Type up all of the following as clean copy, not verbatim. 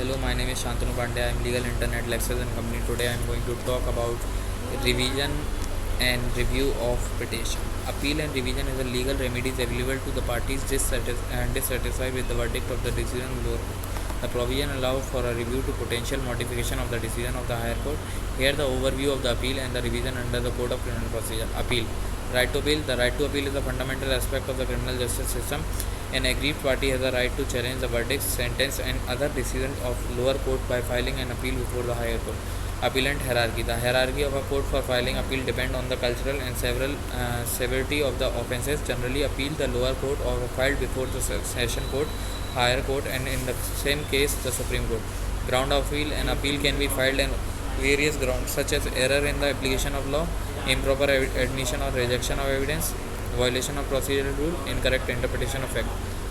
Hello, my name is Shantanu Pandey. I am legal intern at Lexus and Company. Today I am going to talk about revision and review of petition. Appeal and revision is a legal remedies available to the parties dissatisfied with the verdict of the decision of the lower court. The provision allows for a review to potential modification of the decision of the higher court. Here the overview of the appeal and the revision under the Code of Criminal Procedure. Appeal. Right to appeal. The right to appeal is a fundamental aspect of the criminal justice system. An aggrieved party has a right to challenge the verdicts, sentence, and other decisions of lower court by filing an appeal before the higher court. Appellant hierarchy. The hierarchy of a court for filing appeal depends on the cultural and severity of the offences. Generally, appeal the lower court or filed before the session court, higher court, and in the same case, the Supreme Court. Ground of appeal. An appeal can be filed on various grounds such as error in the application of law, improper admission or rejection of evidence, violation of procedural rule, incorrect interpretation of fact.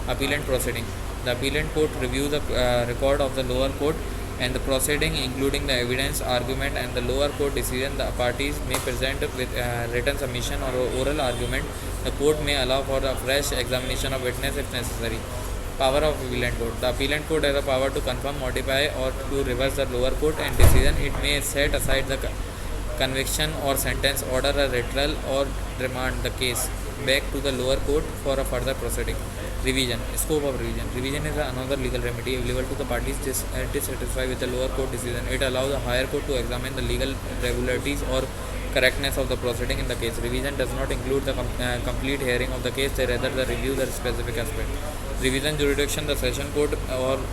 Appellant proceeding. The appellant court reviews the record of the lower court and the proceeding, including the evidence, argument, and the lower court decision. The parties may present with written submission or oral argument. The court may allow for a fresh examination of witness if necessary. Power of appellant court. The appellant court has the power to confirm, modify, or to reverse the lower court and decision. It may set aside the conviction or sentence, order a retrial, or remand the case back to the lower court for a further proceeding. Revision. Scope of revision. Revision is another legal remedy available to the parties dissatisfied with the lower court decision. It allows the higher court to examine the legal regularities or correctness of the proceeding in the case. Revision does not include the complete hearing of the case, rather the review the specific aspect. Revision jurisdiction. The session court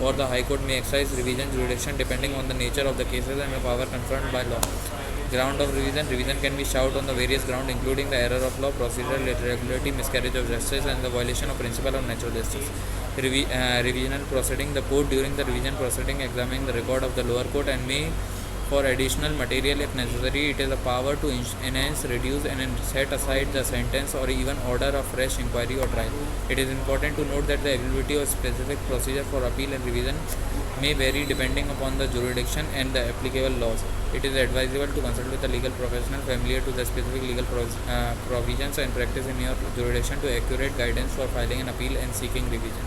or the high court may exercise revision jurisdiction depending on the nature of the cases and the power conferred by law. Ground of revision. Revision can be sought on the various grounds, including the error of law, procedural irregularity, miscarriage of justice, and the violation of principle of natural justice. Revisional proceeding. The court during the revision proceeding examines the record of the lower court and may, for additional material if necessary, it has a power to enhance, reduce, and set aside the sentence or even order a fresh inquiry or trial. It is important to note that the availability of specific procedure for appeal and revision may vary depending upon the jurisdiction and the applicable laws. It is advisable to consult with a legal professional familiar to the specific legal provisions and practice in your jurisdiction to accurate guidance for filing an appeal and seeking revision.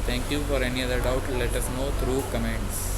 Thank you. For any other doubt, let us know through comments.